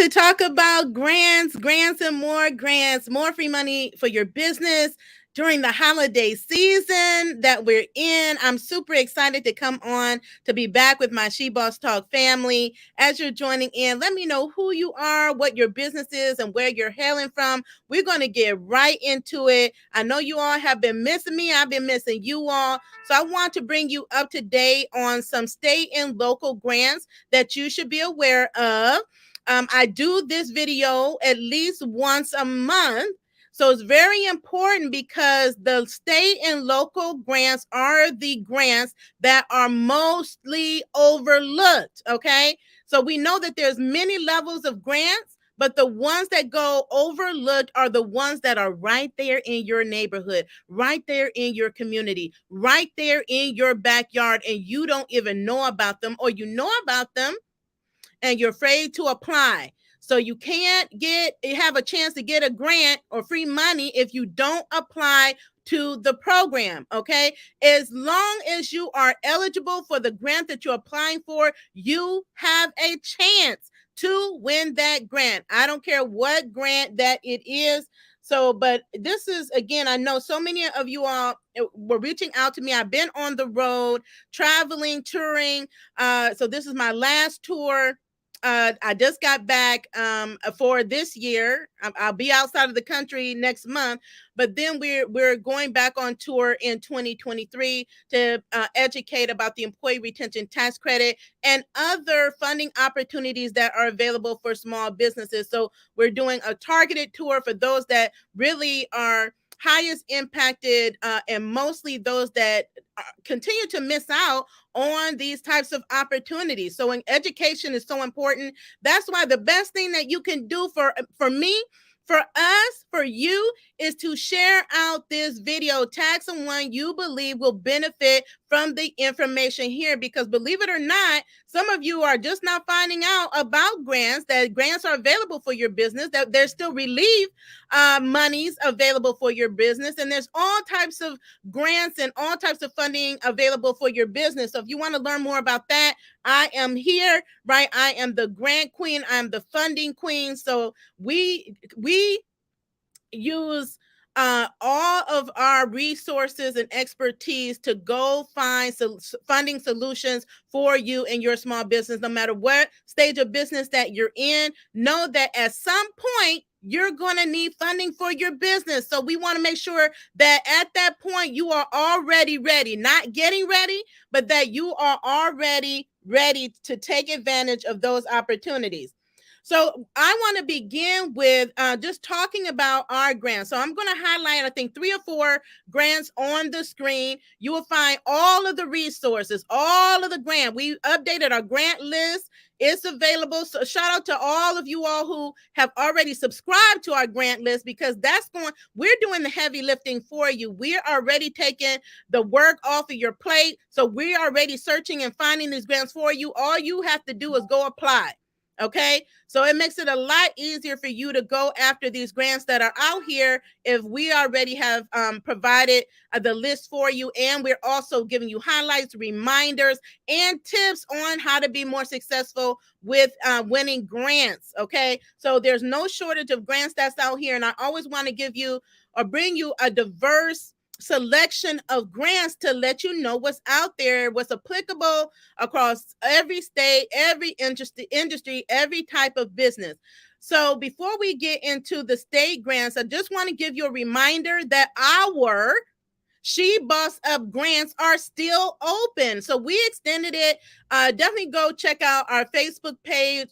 to talk about grants, and more grants, more free money for your business during the holiday season that we're in. I'm super excited to come on to be back with my She Boss Talk family. As you're joining in, let me know who you are, what your business is, and where you're hailing from. We're going to get right into it. I know you all have been missing me. I've been missing you all. So I want to bring you up to date on some state and local grants that you should be aware of. I do this video at least once a month. So it's very important because the state and local grants are the grants that are mostly overlooked. Okay. So we know that there's many levels of grants, but the ones that go overlooked are the ones that are right there in your neighborhood, right there in your community, right there in your backyard, and you don't even know about them, or you know about them and you're afraid to apply. So you can't have a chance to get a grant or free money if you don't apply to the program. Okay. As long as you are eligible for the grant that you're applying for, you have a chance to win that grant. I don't care what grant that it is. So, but this is, again, I know so many of you all were reaching out to me. I've been on the road, traveling, touring. So this is my last tour. I just got back for this year. I'll be outside of the country next month, but then we're going back on tour in 2023 to educate about the Employee Retention Tax Credit and other funding opportunities that are available for small businesses. So we're doing a targeted tour for those that really are highest impacted and mostly those that continue to miss out on these types of opportunities. So when education is so important, that's why the best thing that you can do for me, for us, for you, is to share out this video. Tag someone you believe will benefit from the information here, because believe it or not, some of you are just now finding out about grants, that grants are available for your business, that there's still relief monies available for your business, and there's all types of grants and all types of funding available for your business. So if you want to learn more about that, I am here, right? I am the grant queen. I'm the funding queen. So we use all of our resources and expertise to go find funding solutions for you and your small business. No matter what stage of business that you're in, know that at some point you're going to need funding for your business. So we want to make sure that at that point you are already ready, not getting ready, but that you are already ready to take advantage of those opportunities. So I want to begin with just talking about our grants. So I'm going to highlight, I think, 3 or 4 grants on the screen. You will find all of the resources, all of the grant. We updated our grant list. It's available. So shout out to all of you all who have already subscribed to our grant list, because we're doing the heavy lifting for you. We're already taking the work off of your plate. So we're already searching and finding these grants for you. All you have to do is go apply. Okay, so it makes it a lot easier for you to go after these grants that are out here if we already have provided the list for you. And we're also giving you highlights, reminders, and tips on how to be more successful with winning grants. Okay, so there's no shortage of grants that's out here. And I always want to give you or bring you a diverse selection of grants to let you know what's out there, what's applicable across every state, every industry, every type of business. So before we get into the state grants, I just want to give you a reminder that our She Boss Up grants are still open. So we extended it. Definitely go check out our Facebook page.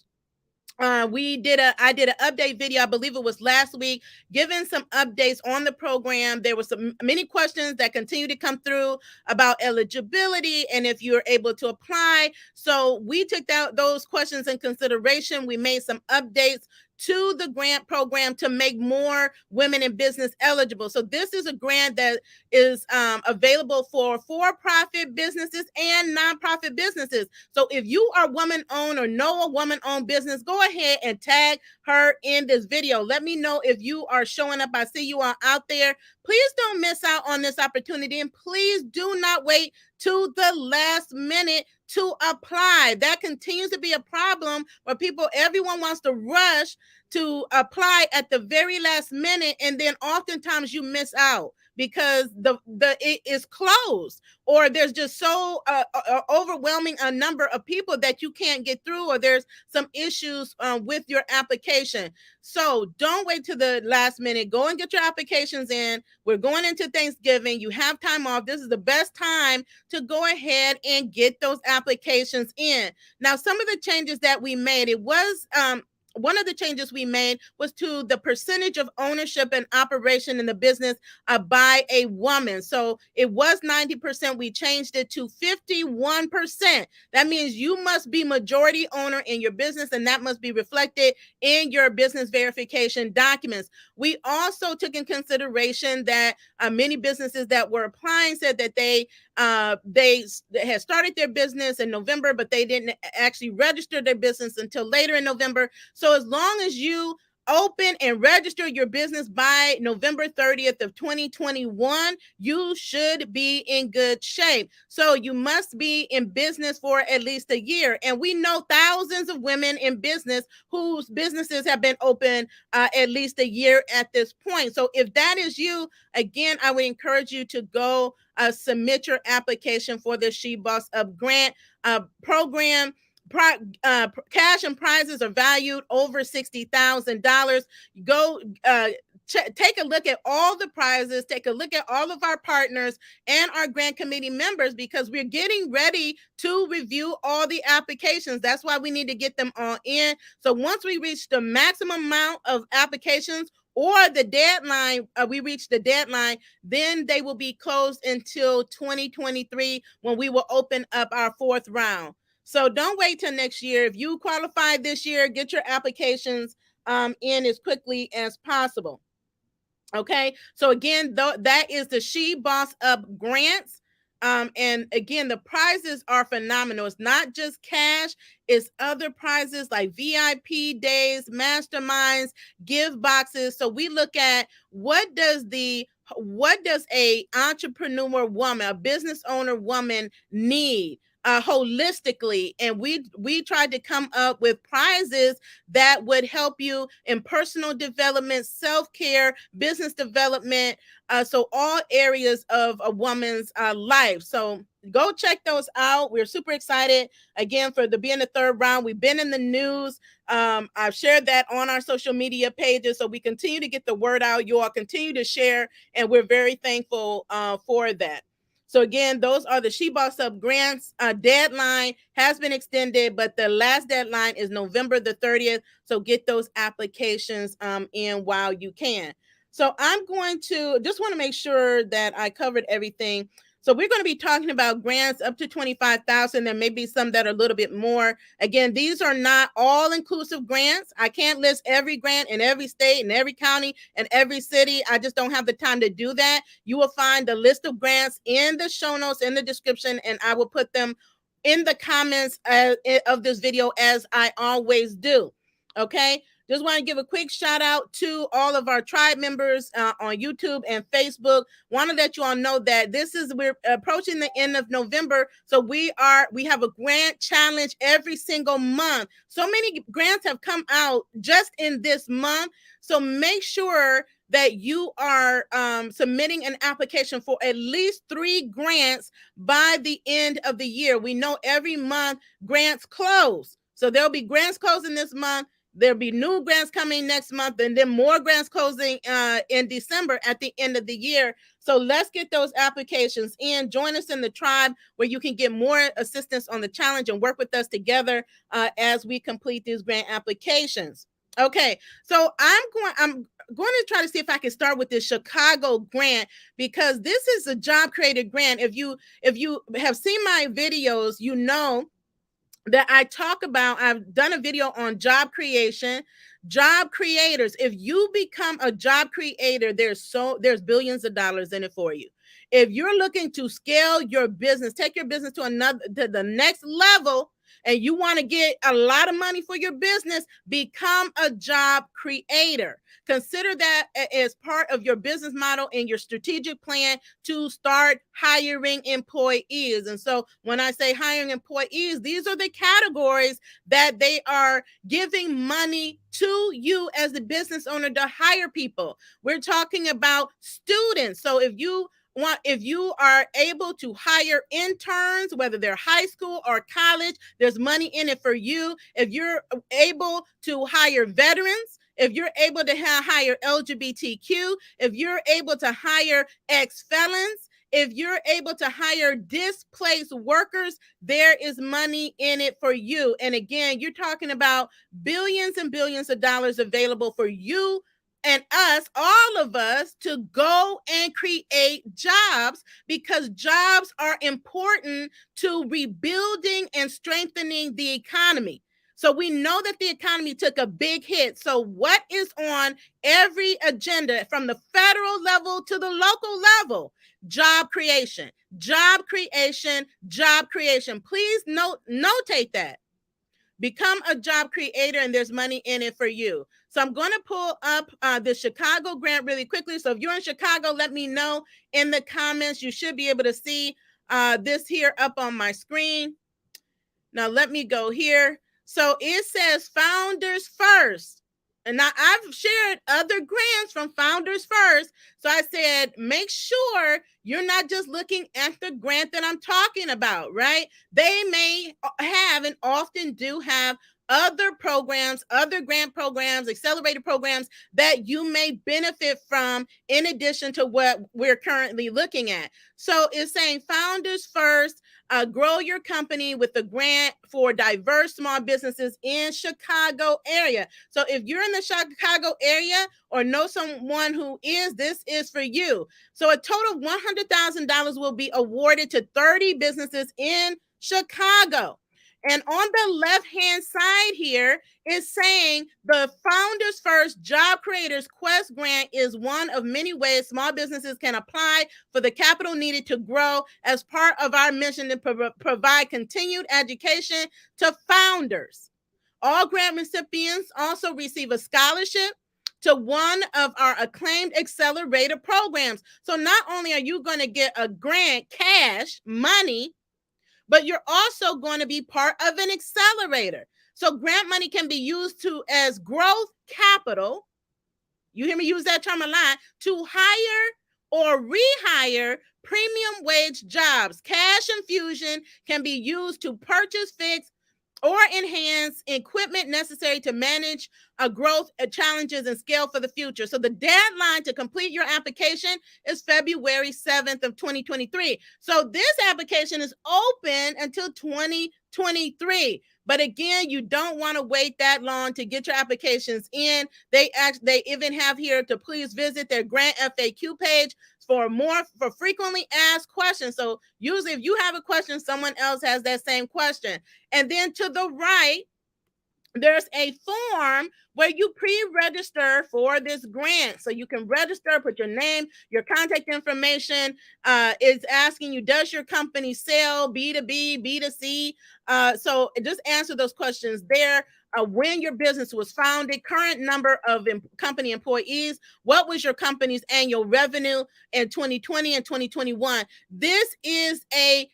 I did an update video, I believe it was last week, giving some updates on the program. There were many questions that continue to come through about eligibility and if you're able to apply. So we took those questions in consideration. We made some updates to the grant program to make more women in business eligible. So this is a grant that is available for for-profit businesses and nonprofit businesses. So if you are woman-owned or know a woman-owned business, go ahead and tag her in this video. Let me know if you are showing up. I see you all out there. Please don't miss out on this opportunity, and please do not wait to the last minute to apply. That continues to be a problem where everyone wants to rush to apply at the very last minute, and then oftentimes you miss out because it is closed, or there's just so overwhelming a number of people that you can't get through, or there's some issues with your application. So don't wait to the last minute. Go and get your applications in. We're going into Thanksgiving. You have time off. This is the best time to go ahead and get those applications in. Now, some of the changes that we made, one of the changes we made was to the percentage of ownership and operation in the business by a woman. So it was 90%. We changed it to 51%. That means you must be majority owner in your business, and that must be reflected in your business verification documents. We also took in consideration that many businesses that were applying said that they had started their business in November, but they didn't actually register their business until later in November. So as long as you open and register your business by November 30th of 2021, you should be in good shape. So you must be in business for at least a year. And we know thousands of women in business whose businesses have been open at least a year at this point. So if that is you, again, I would encourage you to go submit your application for the She Boss Up Grant program. Cash and prizes are valued over $60,000. Go take a look at all the prizes, take a look at all of our partners and our grant committee members, because we're getting ready to review all the applications. That's why we need to get them all in. So once we reach the maximum amount of applications, or the deadline, we reach the deadline, then they will be closed until 2023, when we will open up our fourth round. So don't wait till next year. If you qualify this year, get your applications in as quickly as possible. Okay. So again, that is the She Boss Up grants. And again, the prizes are phenomenal. It's not just cash, it's other prizes like VIP days, masterminds, give boxes. So we look at what does a entrepreneur woman, a business owner woman need holistically, and we tried to come up with prizes that would help you in personal development, self-care, business development, so all areas of a woman's life. So go check those out. We're super excited again for being the third round. We've been in the news. I've shared that on our social media pages, so we continue to get the word out. You all continue to share, and we're very thankful for that. So again, those are the She Boss Up grants. Deadline has been extended, but the last deadline is November the 30th. So get those applications in while you can. So I'm going to just want to make sure that I covered everything. So we're going to be talking about grants up to $25,000. There may be some that are a little bit more. Again, these are not all-inclusive grants. I can't list every grant in every state and every county and every city. I just don't have the time to do that. You will find the list of grants in the show notes, in the description, and I will put them in the comments of this video, as I always do. Okay. Just want to give a quick shout out to all of our tribe members on YouTube and Facebook. Want to let you all know that we're approaching the end of November. So we have a grant challenge every single month. So many grants have come out just in this month. So make sure that you are submitting an application for at least 3 grants by the end of the year. We know every month grants close. So there'll be grants closing this month. There'll be new grants coming next month, and then more grants closing in December at the end of the year. So let's get those applications in. Join us in the tribe where you can get more assistance on the challenge and work with us together as we complete these grant applications. Okay, so I'm going to try to see if I can start with this Chicago grant, because this is a job creator grant. If you have seen my videos, you know that I've done a video on job creation, job creators. If you become a job creator, there's billions of dollars in it for you. If you're looking to scale your business, take your business to the next level, and you want to get a lot of money for your business, become a job creator. Consider that as part of your business model and your strategic plan to start hiring employees. And so when I say hiring employees, these are the categories that they are giving money to you as the business owner to hire people. We're talking about students. So if you are able to hire interns, whether they're high school or college, there's money in it for you. If you're able to hire veterans, if you're able to hire LGBTQ, if you're able to hire ex-felons, if you're able to hire displaced workers, there is money in it for you. And again, you're talking about billions and billions of dollars available for you and us, all of us, to go and create jobs, because jobs are important to rebuilding and strengthening the economy. So we know that the economy took a big hit. So what is on every agenda from the federal level to the local level? Job creation, job creation, job creation. Please notate that. Become a job creator, and there's money in it for you. So I'm going to pull up the Chicago grant really quickly. So if you're in Chicago, let me know in the comments. You should be able to see this here up on my screen. Now let me go here. So it says Founders First. And now I've shared other grants from Founders First. So I said, make sure you're not just looking at the grant that I'm talking about, right? They may have and often do have other programs, other grant programs, accelerated programs that you may benefit from in addition to what we're currently looking at. So it's saying Founders First, grow your company with a grant for diverse small businesses in Chicago area. So if you're in the Chicago area or know someone who is, this is for you. So a total of $100,000 will be awarded to 30 businesses in Chicago. And on the left-hand side here is saying the Founders First Job Creators Quest Grant is one of many ways small businesses can apply for the capital needed to grow as part of our mission to provide continued education to founders. All grant recipients also receive a scholarship to one of our acclaimed accelerator programs. So not only are you going to get a grant, cash, money, but you're also going to be part of an accelerator. So grant money can be used as growth capital. You hear me use that term a lot, to hire or rehire premium wage jobs. Cash infusion can be used to purchase, fix, or enhance equipment necessary to manage growth challenges and scale for the future. So the deadline to complete your application is February 7th of 2023. So this application is open until 2023. But again, you don't want to wait that long to get your applications in. They even have here to please visit their grant FAQ page for frequently asked questions. So usually if you have a question, someone else has that same question. And then to the right, there's a form where you pre-register for this grant. So you can register, put your name, your contact information. It's asking you, does your company sell B2B, B2C? So just answer those questions there. When your business was founded, current number of company employees, what was your company's annual revenue in 2020 and 2021? This is a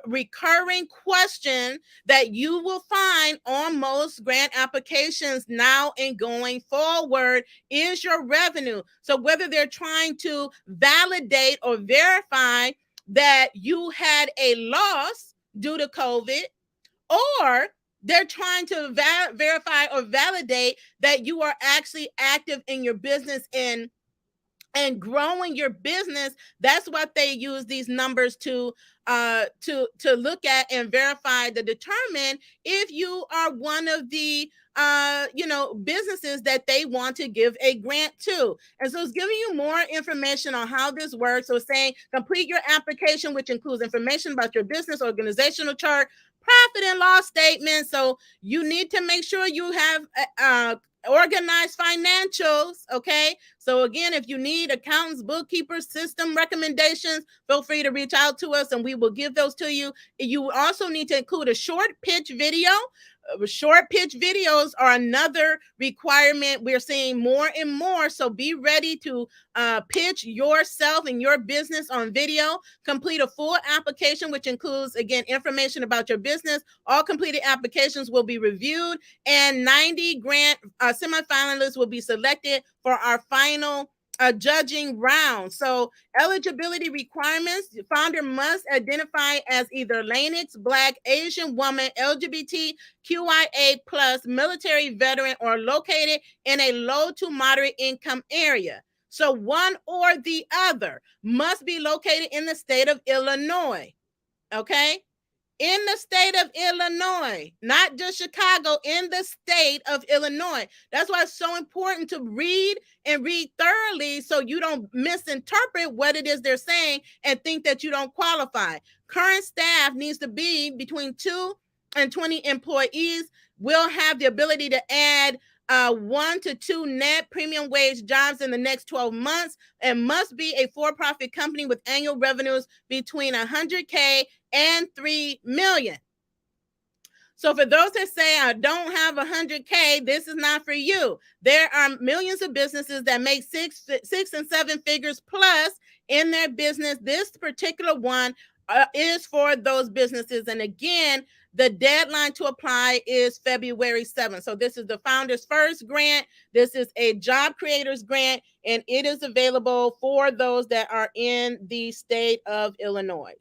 recurring question that you will find on most grant applications now and going forward is your revenue. So whether they're trying to validate or verify that you had a loss due to COVID, or they're trying to verify or validate that you are actually active in your business and growing your business, that's what they use these numbers to look at and verify to determine if you are one of the businesses that they want to give a grant to. And so it's giving you more information on how this works. So it's saying complete your application, which includes information about your business, organizational chart, profit and loss statement. So you need to make sure you have organized financials. Okay. So again, if you need accountants, bookkeepers, system recommendations, feel free to reach out to us and we will give those to you. You also need to include a short pitch video. Short pitch videos are another requirement we're seeing more and more. So be ready to pitch yourself and your business on video. Complete a full application, which includes, again, information about your business. All completed applications will be reviewed, and 90 grant semifinalists will be selected for our final judging round. So eligibility requirements: the founder must identify as either Latinx, Black, Asian, woman, LGBTQIA plus, military veteran, or located in a low to moderate income area. So one or the other must be located in the state of Illinois. Okay. In the state of Illinois, not just Chicago, in the state of Illinois. That's why it's so important to read and read thoroughly so you don't misinterpret what it is they're saying and think that you don't qualify. Current staff needs to be between 2 and 20 employees. We'll have the ability to add 1 to 2 net premium wage jobs in the next 12 months, and must be a for-profit company with annual revenues between $100K and $3 million. So for those that say, I don't have $100K, this is not for you. There are millions of businesses that make six and seven figures plus in their business. This particular one is for those businesses. And again, the deadline to apply is February 7th. So this is the Founders First grant. This is a job creators grant, and it is available for those that are in the state of Illinois.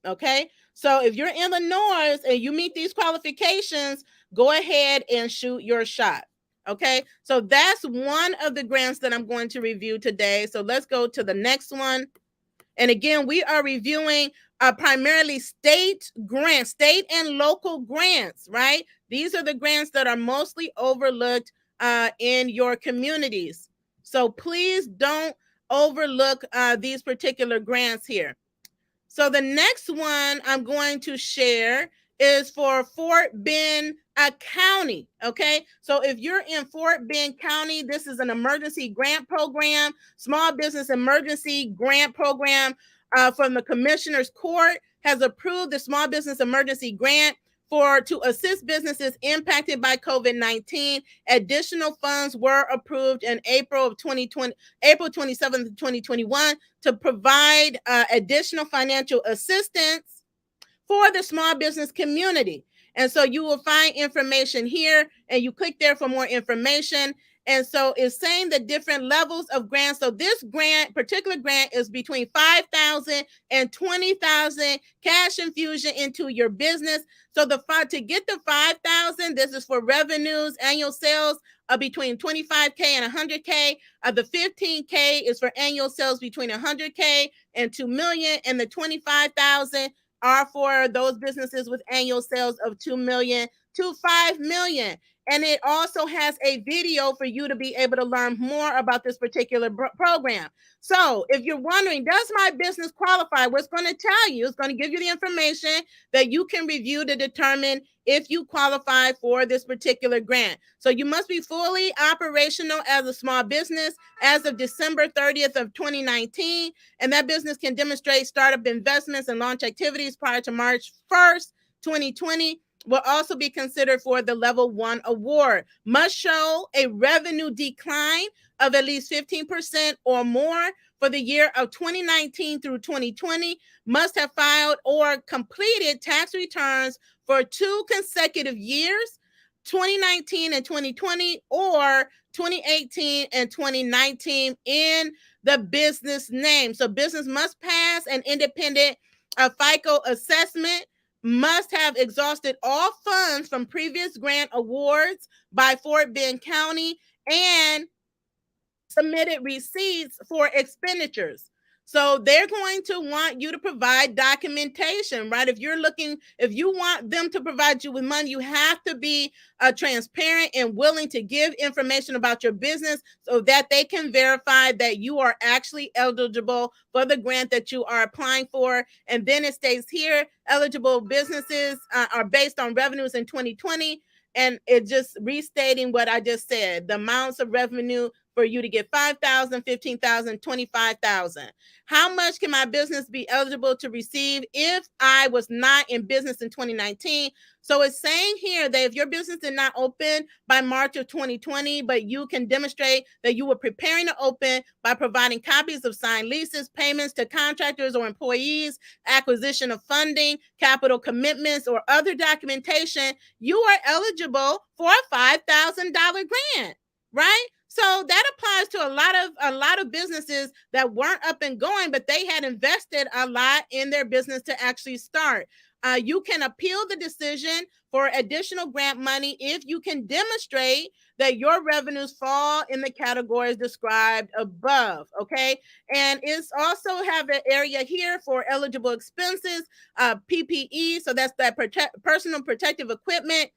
Okay. So if you're in Illinois and you meet these qualifications, go ahead and shoot your shot. Okay. So that's one of the grants that I'm going to review today. So let's go to the next one. And again, we are reviewing primarily state grants, state and local grants, right? These are the grants that are mostly overlooked in your communities. So please don't overlook these particular grants here. So the next one I'm going to share is for Fort Bend County. Okay. So if you're in Fort Bend County, this is an emergency grant program, small business emergency grant program from the Commissioner's Court has approved the small business emergency grant to assist businesses impacted by COVID-19. Additional funds were approved in April 27th, 2021 to provide additional financial assistance for the small business community. And so you will find information here, and you click there for more information. And so it's saying the different levels of grants. So this particular grant is between $5,000 and $20,000 cash infusion into your business. So to get the $5,000, this is for revenues, annual sales between $25K and $100K. The $15K is for annual sales between $100K and $2 million, and the $25,000 are for those businesses with annual sales of $2 million to $5 million. And it also has a video for you to be able to learn more about this particular program. So if you're wondering, does my business qualify? What's going to tell you, it's going to give you the information that you can review to determine if you qualify for this particular grant. So you must be fully operational as a small business as of December 30th of 2019. And that business can demonstrate startup investments and launch activities prior to March 1st, 2020. Will also be considered for the level 1 award. Must show a revenue decline of at least 15% or more for the year of 2019 through 2020. Must have filed or completed tax returns for 2 consecutive years, 2019 and 2020, or 2018 and 2019 in the business name. So business must pass an independent FICO assessment, must have exhausted all funds from previous grant awards by Fort Bend County, and submitted receipts for expenditures. So they're going to want you to provide documentation, right? If you want them to provide you with money, you have to be transparent and willing to give information about your business so that they can verify that you are actually eligible for the grant that you are applying for. And then it states here, eligible businesses are based on revenues in 2020 and it just restating what I just said, the amounts of revenue for you to get 5,000, 15,000, 25,000. How much can my business be eligible to receive if I was not in business in 2019? So it's saying here that if your business did not open by March of 2020, but you can demonstrate that you were preparing to open by providing copies of signed leases, payments to contractors or employees, acquisition of funding, capital commitments, or other documentation, you are eligible for a $5,000 grant, right? So that applies to a lot of businesses that weren't up and going, but they had invested a lot in their business to actually start. You can appeal the decision for additional grant money if you can demonstrate that your revenues fall in the categories described above. Okay, and it's also have an area here for eligible expenses, PPE. So that's that personal protective equipment,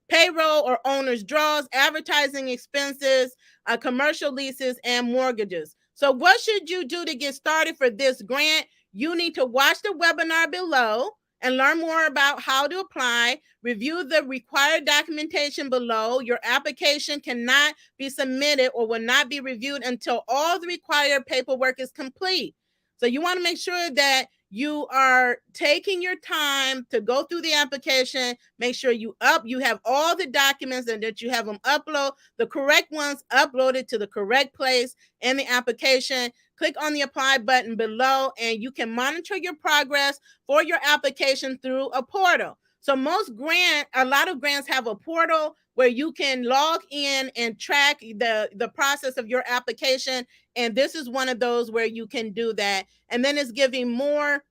payroll or owner's draws, advertising expenses, commercial leases, and mortgages. So what should you do to get started for this grant? You need to watch the webinar below and learn more about how to apply. Review the required documentation below. Your application cannot be submitted or will not be reviewed until all the required paperwork is complete. So you want to make sure that you are taking your time to go through the application. Make sure you have all the documents and that you have them upload the correct ones, uploaded to the correct place in the application. Click on the apply button below and you can monitor your progress for your application through a portal. So a lot of grants have a portal where you can log in and track the process of your application. And this is one of those where you can do that. And then it's giving more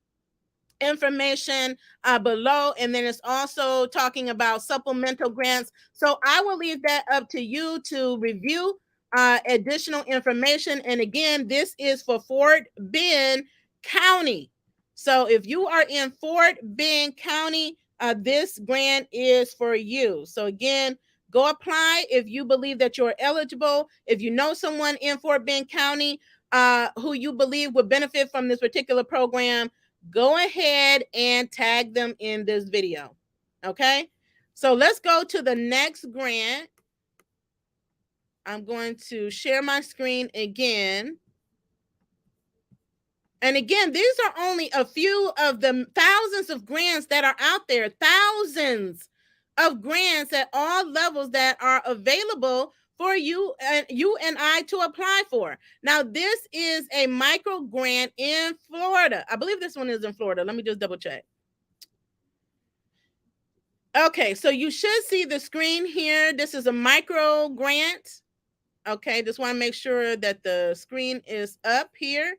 information below, and then it's also talking about supplemental grants. So I will leave that up to you to review additional information. And again, this is for Fort Bend County. So if you are in Fort Bend County, this grant is for you. So again, go apply if you believe that you're eligible. If you know someone in Fort Bend County who you believe would benefit from this particular program, go ahead and tag them in this video. Okay, so let's go to the next grant. I'm going to share my screen again. And again, these are only a few of the thousands of grants that are out there, thousands of grants at all levels that are available for you and I to apply for. Now, this is a micro grant in Florida. I believe this one is in Florida. Let me just double check. Okay, so you should see the screen here. This is a micro grant. Okay, just want to make sure that the screen is up here.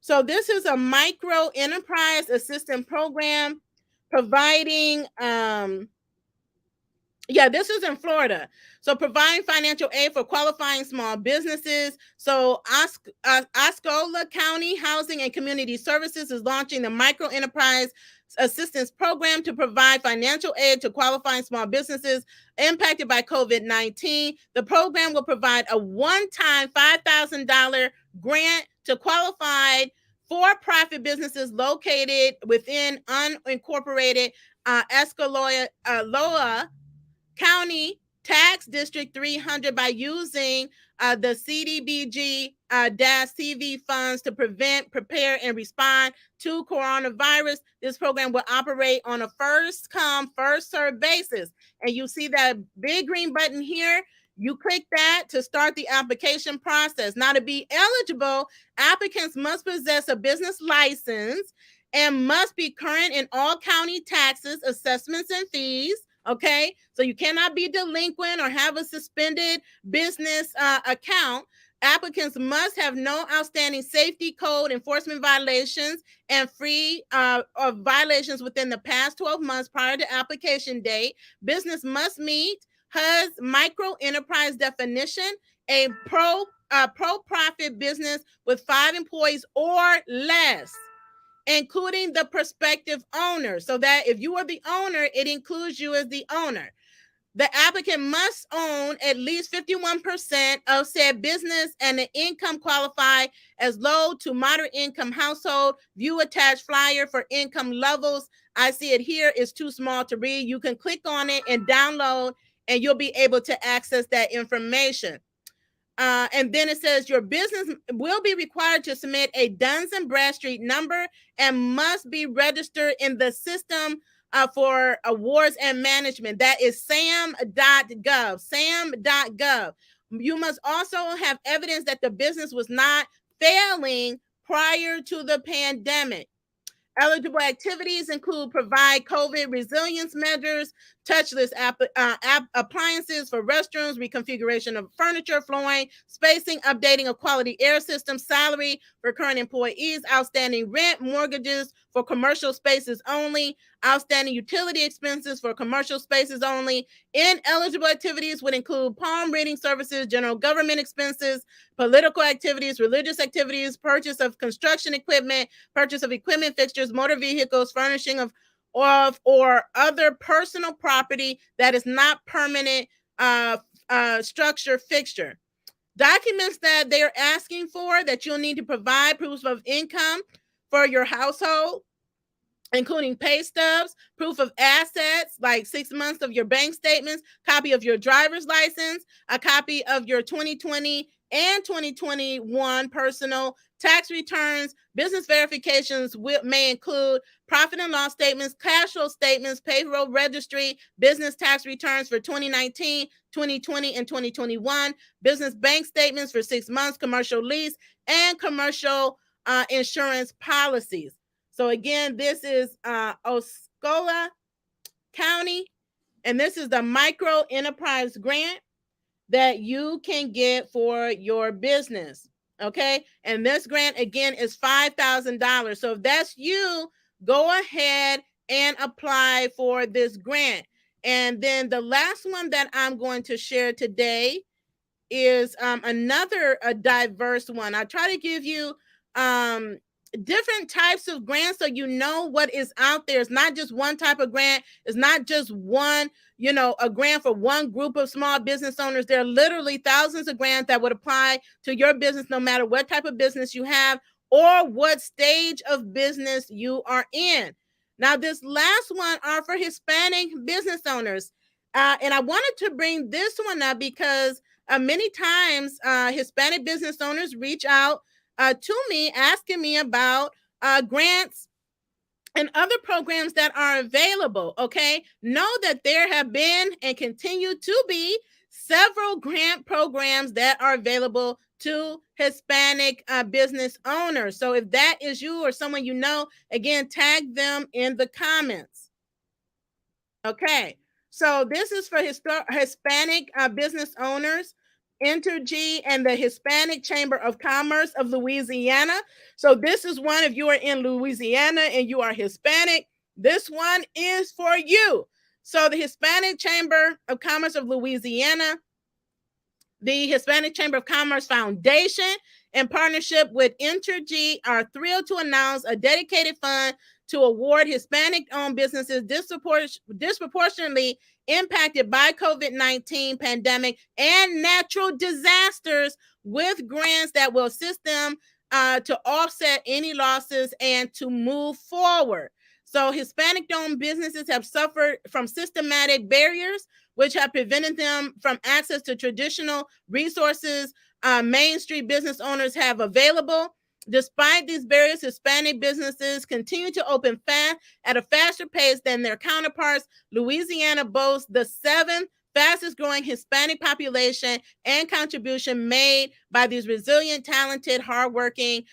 So this is a micro enterprise assistance program providing this is in Florida. So providing financial aid for qualifying small businesses. So Osceola County Housing and Community Services is launching the Micro Enterprise Assistance Program to provide financial aid to qualifying small businesses impacted by COVID-19. The program will provide a one-time $5,000 grant to qualified for-profit businesses located within unincorporated Osceola County Tax District 300 by using the CDBG-CV funds to prevent, prepare, and respond to coronavirus. This program will operate on a first-come, first-served basis. And you see that big green button here. You click that to start the application process. Now, to be eligible, applicants must possess a business license and must be current in all county taxes, assessments, and fees. Okay, so you cannot be delinquent or have a suspended business account. Applicants must have no outstanding safety code enforcement violations and free of violations within the past 12 months prior to application date. Business must meet HUD's micro enterprise definition, a pro-profit business with 5 employees or less, including the prospective owner. So that if you are the owner, it includes you as the owner. The applicant must own at least 51% of said business and the income qualify as low to moderate income household. View attached flyer for income levels. I see it here is too small to read. You can click on it and download and you'll be able to access that information. And then it says your business will be required to submit a Duns and Bradstreet number and must be registered in the system for awards and management. That is sam.gov, sam.gov. You must also have evidence that the business was not failing prior to the pandemic. Eligible activities include provide COVID resilience measures, touchless appliances for restrooms, reconfiguration of furniture, flooring, spacing, updating of quality air systems, salary for current employees, outstanding rent, mortgages for commercial spaces only, outstanding utility expenses for commercial spaces only. Ineligible activities would include palm reading services, general government expenses, political activities, religious activities, purchase of construction equipment, purchase of equipment, fixtures, motor vehicles, furnishing of or other personal property that is not permanent structure fixture. Documents that they're asking for that you'll need to provide proofs of income for your household, including pay stubs, proof of assets, like 6 months of your bank statements, copy of your driver's license, a copy of your 2020 and 2021 personal tax returns. Business verifications may include profit and loss statements, cash flow statements, payroll registry, business tax returns for 2019, 2020, and 2021, business bank statements for 6 months, commercial lease, and commercial insurance policies. So again, this is Osceola County, and this is the micro enterprise grant that you can get for your business. Okay. And this grant again is $5,000. So if that's you, go ahead and apply for this grant. And then the last one that I'm going to share today is another diverse one. I try to give you different types of grants so you know what is out there. It's not just one type of grant. It's not just one, a grant for one group of small business owners. There are literally thousands of grants that would apply to your business, no matter what type of business you have or what stage of business you are in. Now, this last one are for Hispanic business owners. And I wanted to bring this one up because many times Hispanic business owners reach out to me asking me about grants and other programs that are available. Okay. Know that there have been and continue to be several grant programs that are available to Hispanic business owners. So if that is you or someone you know, again, tag them in the comments. Okay. So this is for Hispanic business owners. Entergy and the Hispanic Chamber of Commerce of Louisiana. So this is one, if you are in Louisiana and you are Hispanic, this one is for you. So the Hispanic Chamber of Commerce of Louisiana, the Hispanic Chamber of Commerce Foundation, in partnership with Entergy, are thrilled to announce a dedicated fund to award Hispanic-owned businesses disproportionately impacted by COVID-19 pandemic and natural disasters with grants that will assist them to offset any losses and to move forward. So Hispanic-owned businesses have suffered from systematic barriers, which have prevented them from access to traditional resources Main Street business owners have available. Despite these barriers, Hispanic businesses continue to open fast at a faster pace than their counterparts. Louisiana boasts the 7th fastest growing Hispanic population and contribution made by these resilient, talented, hardworking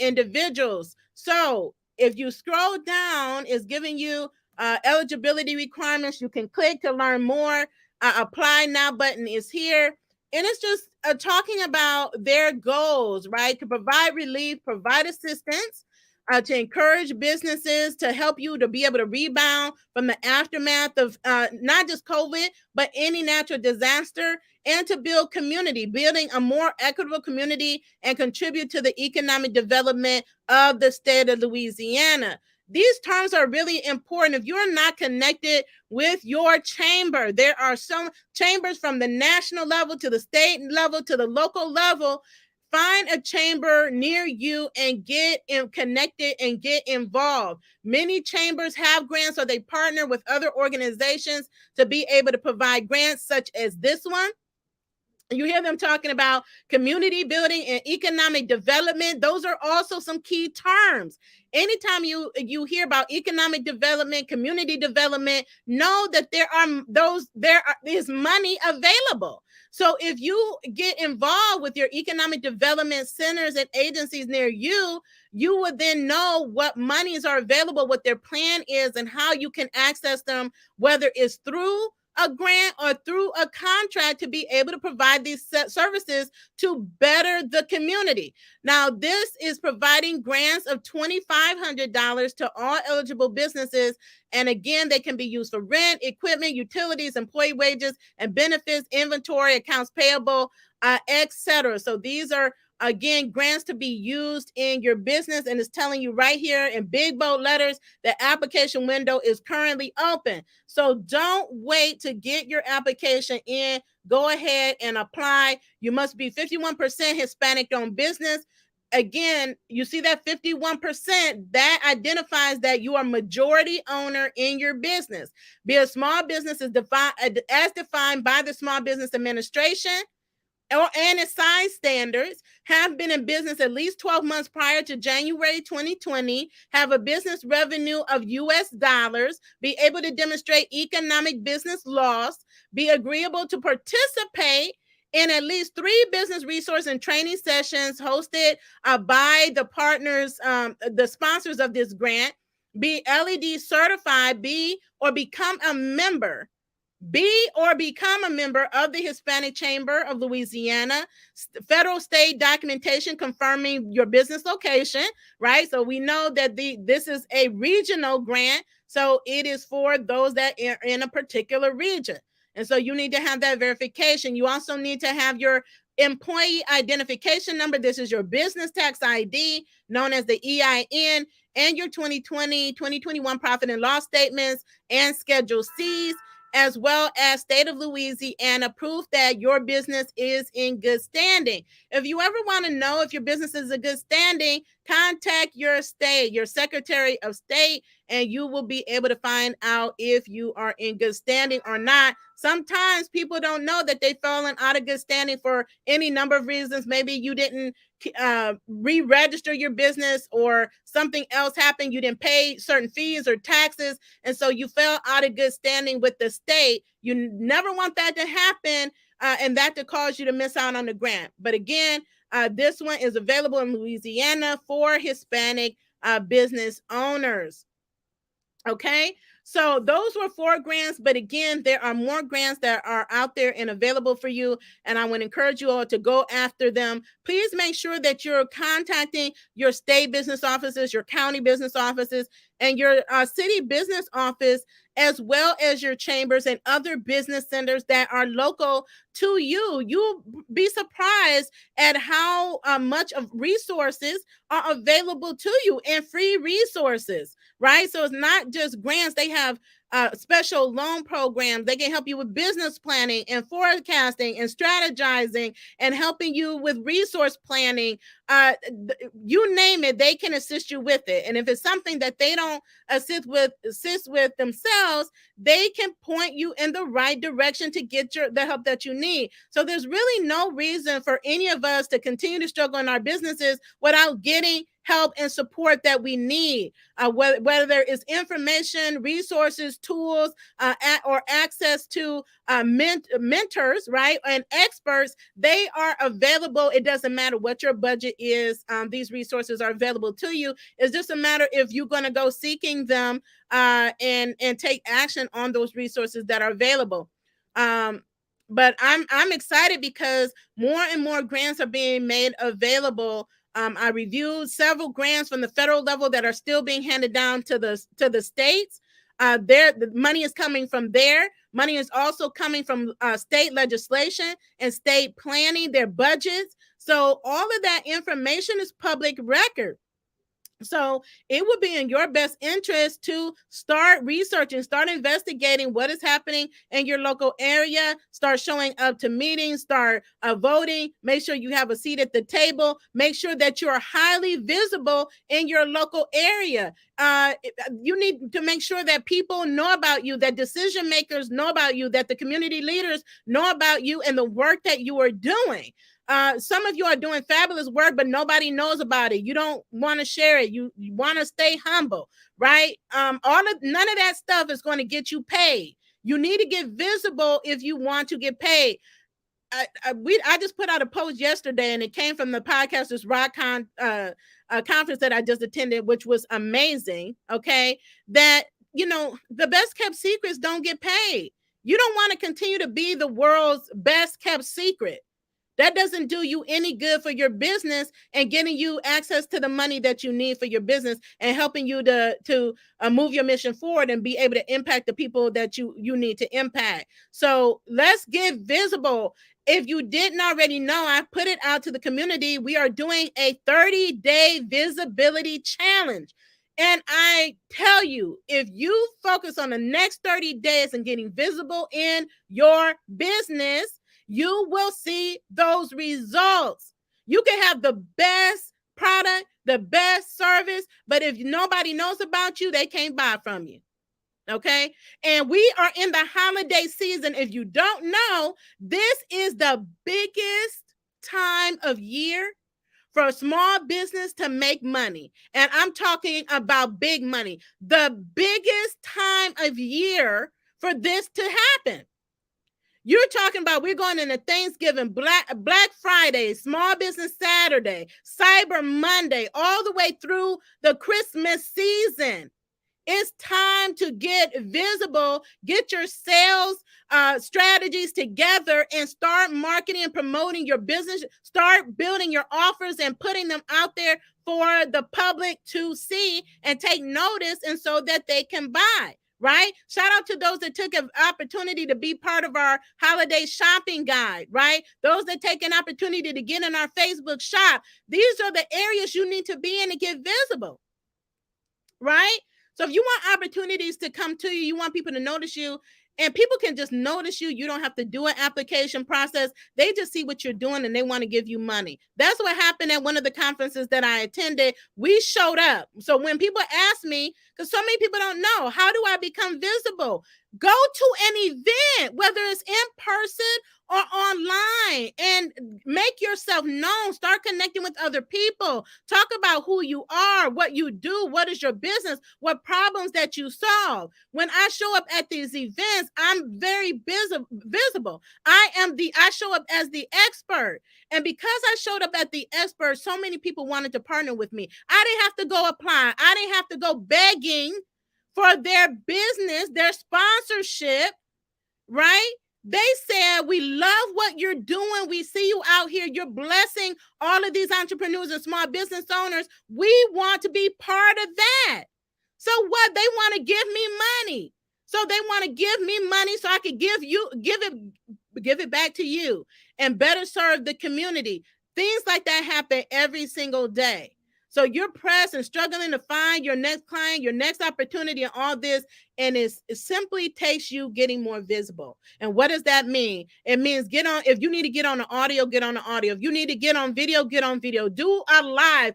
individuals. So if you scroll down, it's giving you eligibility requirements. You can click to learn more. Apply now button is here. And it's just talking about their goals, right? To provide relief, provide assistance, to encourage businesses, to help you to be able to rebound from the aftermath of not just COVID, but any natural disaster, and to build community, building a more equitable community and contribute to the economic development of the state of Louisiana. These terms are really important. If you're not connected with your chamber, there are some chambers from the national level to the state level to the local level. Find a chamber near you and get connected and get involved. Many chambers have grants, or they partner with other organizations to be able to provide grants such as this one. You hear them talking about community building and economic development. Those are also some key terms. Anytime you hear about economic development, community development, know that there is money available. So if you get involved with your economic development centers and agencies near you, you would then know what monies are available, what their plan is, and how you can access them, whether it's through a grant or through a contract, to be able to provide these services to better the community. Now, this is providing grants of $2,500 to all eligible businesses. And again, they can be used for rent, equipment, utilities, employee wages and benefits, inventory, accounts payable, etc. So these are, again, grants to be used in your business, and it's telling you right here in big bold letters the application window is currently open. So don't wait to get your application in. Go ahead and apply. You must be 51% Hispanic owned business. Again, you see that 51%, that identifies that you are majority owner in your business. Be a small business as defined by the Small Business Administration and its size standards, have been in business at least 12 months prior to January 2020, have a business revenue of US dollars, be able to demonstrate economic business loss, be agreeable to participate in at least 3 business resource and training sessions hosted by the partners, the sponsors of this grant, be LED certified, become a member of the Hispanic Chamber of Louisiana, federal state documentation confirming your business location, right? So we know that this is a regional grant, so it is for those that are in a particular region. And so you need to have that verification. You also need to have your employee identification number. This is your business tax ID, known as the EIN, and your 2020, 2021 profit and loss statements and Schedule C's, as well as state of Louisiana proof that your business is in good standing. If you ever want to know if your business is in good standing, contact your state, your Secretary of State, and you will be able to find out if you are in good standing or not. Sometimes people don't know that they've fallen out of good standing for any number of reasons. Maybe you didn't re-register your business, or something else happened. You didn't pay certain fees or taxes, and so you fell out of good standing with the state. You never want that to happen, and that to cause you to miss out on the grant. But again, this one is available in Louisiana for Hispanic business owners. Okay, so those were 4 grants, but again, there are more grants that are out there and available for you, and I would encourage you all to go after them. Please make sure that you're contacting your state business offices, your county business offices, and your city business office, as well as your chambers and other business centers that are local to you. You'll be surprised at how much of resources are available to you, and free resources, right? So it's not just grants. They have special loan programs. They can help you with business planning and forecasting and strategizing, and helping you with resource planning. You name it, they can assist you with it. And if it's something that they don't assist with themselves, they can point you in the right direction to get the help that you need. So there's really no reason for any of us to continue to struggle in our businesses without getting help and support that we need, whether there is information, resources, tools, or access to mentors, right, and experts. They are available. It doesn't matter what your budget is. These resources are available to you. It's just a matter if you're going to go seeking them and take action on those resources that are available. But I'm excited because more and more grants are being made available. I reviewed several grants from the federal level that are still being handed down to the states. The money is coming from there. Money is also coming from state legislation and state planning, their budgets. So all of that information is public record. So it would be in your best interest to start researching, start investigating what is happening in your local area, start showing up to meetings, start voting, make sure you have a seat at the table, make sure that you're highly visible in your local area. You need to make sure that people know about you, that decision makers know about you, that the community leaders know about you and the work that you are doing. Some of you are doing fabulous work, but nobody knows about it. You don't want to share it. You want to stay humble, right? None of that stuff is going to get you paid. You need to get visible if you want to get paid. I just put out a post yesterday, and it came from the Podcasters Rock conference that I just attended, which was amazing. Okay, that the best kept secrets don't get paid. You don't want to continue to be the world's best kept secret. That doesn't do you any good for your business and getting you access to the money that you need for your business and helping you to move your mission forward and be able to impact the people that you need to impact. So let's get visible. If you didn't already know, I put it out to the community. We are doing a 30-day visibility challenge. And I tell you, if you focus on the next 30 days and getting visible in your business, you will see those results. You can have the best product, the best service, but if nobody knows about you, they can't buy from you. Okay. And we are in the holiday season. If you don't know, this is the biggest time of year for a small business to make money. And I'm talking about big money. The biggest time of year for this to happen. You're talking about we're going into Thanksgiving, Black Friday, Small Business Saturday, Cyber Monday, all the way through the Christmas season. It's time to get visible, get your sales strategies together and start marketing and promoting your business. Start building your offers and putting them out there for the public to see and take notice, and so that they can buy. Right? Shout out to those that took an opportunity to be part of our holiday shopping guide, right? Those that take an opportunity to get in our Facebook shop. These are the areas you need to be in to get visible, right? So if you want opportunities to come to you, you want people to notice you, and people can just notice you. You don't have to do an application process. They just see what you're doing and they want to give you money. That's what happened at one of the conferences that I attended. We showed up. So when people ask me, because so many people don't know, how do I become visible? Go to an event, whether it's in person or online, and make yourself known. Start connecting with other people. Talk about who you are, what you do, what is your business, what problems that you solve. When I show up at these events, I'm very visible. I show up as the expert. And because I showed up at the expert, so many people wanted to partner with me. I didn't have to go apply. I didn't have to go begging for their business, their sponsorship, right? They said, we love what you're doing. We see you out here. You're blessing all of these entrepreneurs and small business owners. We want to be part of that. So what? They want to give me money. So they want to give me money so I could give it back to you and better serve the community. Things like that happen every single day. So you're pressed and struggling to find your next client, your next opportunity, and all this. And it simply takes you getting more visible. And what does that mean? It means if you need to get on the audio, get on the audio. If you need to get on video, get on video. Do a live.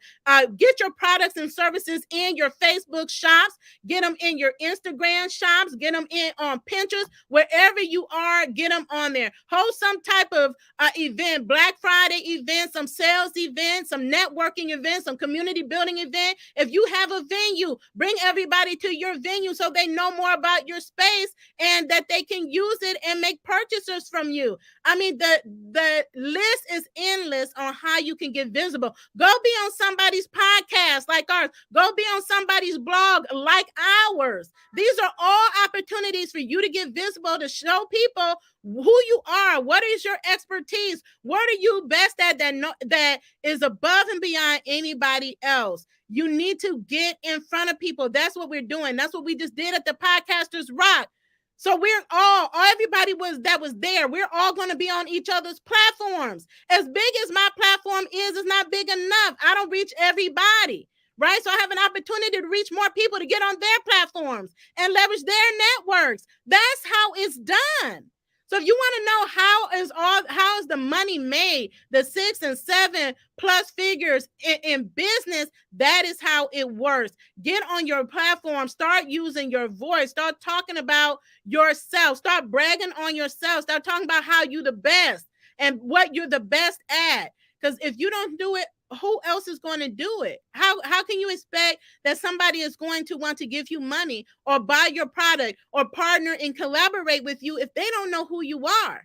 Get your products and services in your Facebook shops. Get them in your Instagram shops. Get them in on Pinterest. Wherever you are, get them on there. Host some type of event, Black Friday event, some sales event, some networking event, some community building event. If you have a venue, bring everybody to your venue so they know more about your space and that they can use it and make purchases from you. I mean, the list is endless on how you can get visible. Go be on somebody's podcast like ours. Go be on somebody's blog like ours. These are all opportunities for you to get visible, to show people who you are. What is your expertise? What are you best at that is above and beyond anybody else? You need to get in front of people. That's what we're doing. That's what we just did at the Podcasters Rock. So everybody that was there, we're all going to be on each other's platforms. As big as my platform is not big enough. I don't reach everybody, right? So I have an opportunity to reach more people to get on their platforms and leverage their networks. That's how it's done. So if you want to know how is the money made, the 6 and 7 plus figures in business, that is how it works. Get on your platform, start using your voice, start talking about yourself, start bragging on yourself, start talking about how you're the best and what you're the best at. Because if you don't do it, who else is going to do it? How can you expect that somebody is going to want to give you money or buy your product or partner and collaborate with you if they don't know who you are,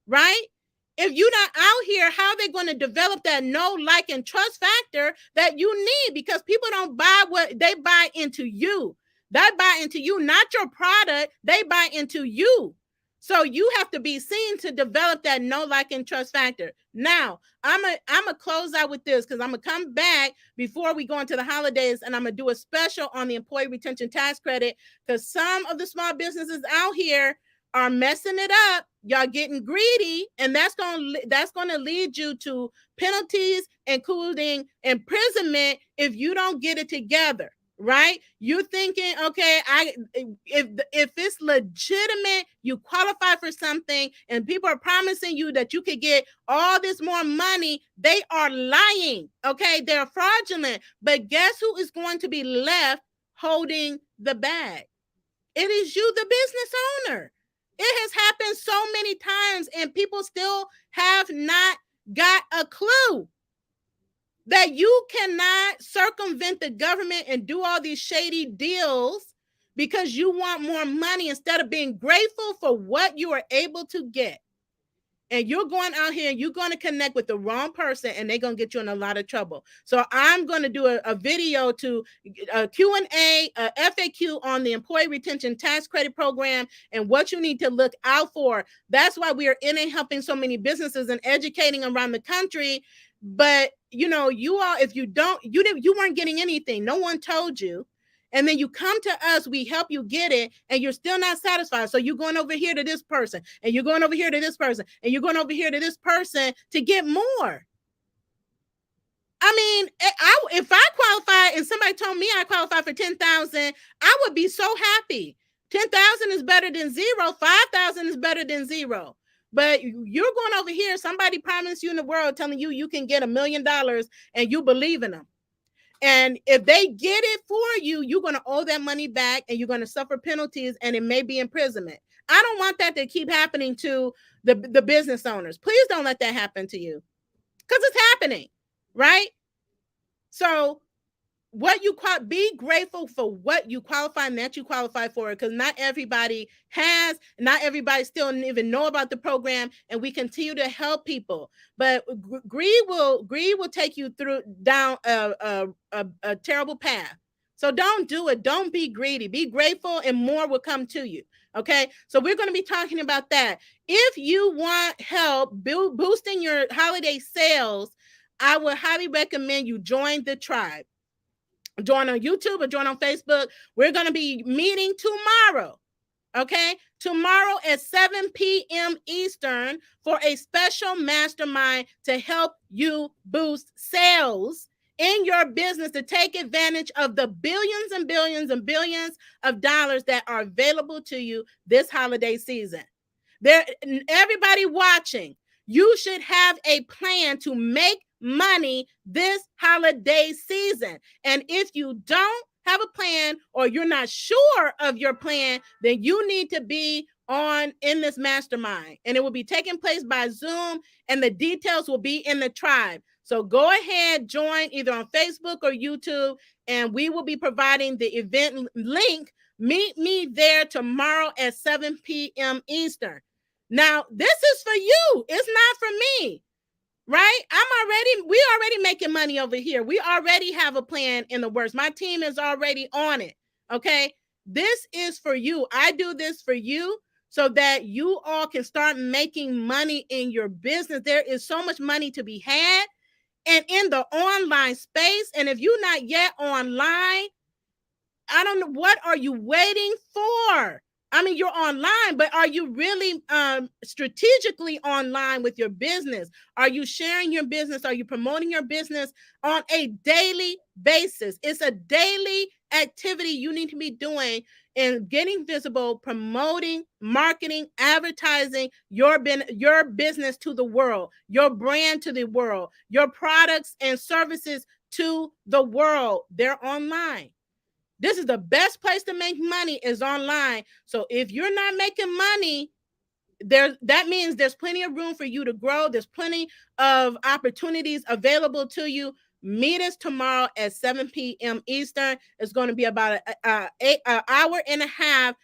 right? If you're not out here, how are they going to develop that know, like, and trust factor that you need? Because people don't buy what they buy into you. They buy into you, not your product. They buy into you. So you have to be seen to develop that know, like, and trust factor. Now, I'm a close out with this because I'm gonna come back before we go into the holidays, and I'm gonna do a special on the employee retention tax credit because some of the small businesses out here are messing it up. Y'all getting greedy, and that's gonna lead you to penalties, including imprisonment, if you don't get it together. Right? You thinking, okay, if it's legitimate, you qualify for something, and people are promising you that you could get all this more money, they are lying. Okay, they're fraudulent. But guess who is going to be left holding the bag? It is you, the business owner. It has happened so many times, and people still have not got a clue that you cannot circumvent the government and do all these shady deals because you want more money instead of being grateful for what you are able to get. And you're going out here and you're going to connect with the wrong person, and they're going to get you in a lot of trouble. So I'm going to do a video to a Q&A, a FAQ on the Employee Retention Tax Credit Program and what you need to look out for. That's why we are in and helping so many businesses and educating around the country. But you all, if you weren't getting anything, no one told you. And then you come to us, we help you get it, and you're still not satisfied. So you're going over here to this person, and you're going over here to this person, and you're going over here to this person to get more. I mean, if I qualify and somebody told me I qualify for 10,000, I would be so happy. 10,000 is better than zero. 5,000 is better than zero. But you're going over here, somebody promised you in the world telling you can get $1 million, and you believe in them. And if they get it for you, you're going to owe that money back, and you're going to suffer penalties, and it may be imprisonment. I don't want that to keep happening to the business owners. Please don't let that happen to you, because it's happening, right? So be grateful for what you qualify and that you qualify for, because not everybody still even know about the program, and we continue to help people. But greed will take you down a terrible path. So don't do it. Don't be greedy. Be grateful, and more will come to you. Okay, so we're going to be talking about that. If you want help boosting your holiday sales, I would highly recommend you join the tribe. Join on YouTube or join on Facebook. We're going to be meeting tomorrow. Okay, tomorrow at 7 p.m. Eastern for a special mastermind to help you boost sales in your business, to take advantage of the billions and billions and billions of dollars that are available to you this holiday season. Everybody watching, you should have a plan to make money this holiday season. And if you don't have a plan, or you're not sure of your plan, then you need to be in this mastermind, and it will be taking place by Zoom, and the details will be in the tribe. So go ahead, join either on Facebook or YouTube, and we will be providing the event link. Meet me there tomorrow at 7 p.m. Eastern. Now, this is for you. It's not for me. Right? We already making money over here. We already have a plan in the works. My team is already on it. Okay. This is for you. I do this for you so that you all can start making money in your business. There is so much money to be had, and in the online space. And if you're not yet online, I don't know, what are you waiting for? I mean, you're online, but are you really strategically online with your business? Are you sharing your business? Are you promoting your business on a daily basis? It's a daily activity you need to be doing in getting visible, promoting, marketing, advertising your business to the world, your brand to the world, your products and services to the world. They're online. This is the best place to make money is online. So if you're not making money, that means there's plenty of room for you to grow. There's plenty of opportunities available to you. Meet us tomorrow at 7 p.m. Eastern. It's going to be about an hour and a half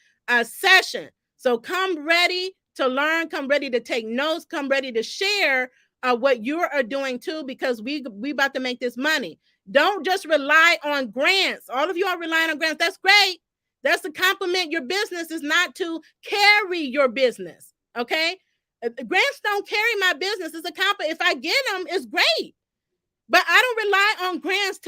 session. So come ready to learn, come ready to take notes, come ready to share what you are doing too, because we about to make this money. Don't just rely on grants. All of you are relying on grants. That's great. That's to complement your business, is not to carry your business. Okay. Grants don't carry my business. It's a if I get them, it's great. But I don't rely on grants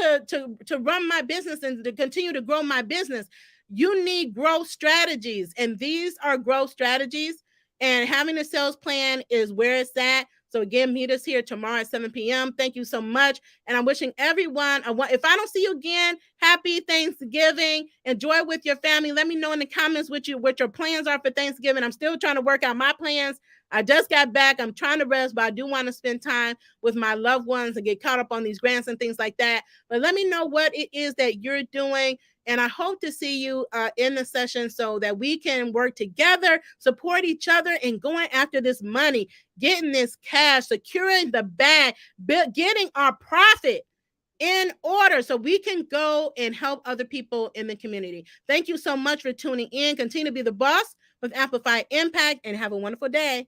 to run my business and to continue to grow my business. You need growth strategies, and these are growth strategies. And having a sales plan is where it's at. So again, meet us here tomorrow at 7 p.m. Thank you so much. And I'm wishing everyone, if I don't see you again, happy Thanksgiving. Enjoy with your family. Let me know in the comments what your plans are for Thanksgiving. I'm still trying to work out my plans. I just got back. I'm trying to rest, but I do want to spend time with my loved ones and get caught up on these grants and things like that. But let me know what it is that you're doing. And I hope to see you in the session so that we can work together, support each other, and going after this money, getting this cash, securing the bag, getting our profit in order so we can go and help other people in the community. Thank you so much for tuning in. Continue to be the boss with Amplify Impact, and have a wonderful day.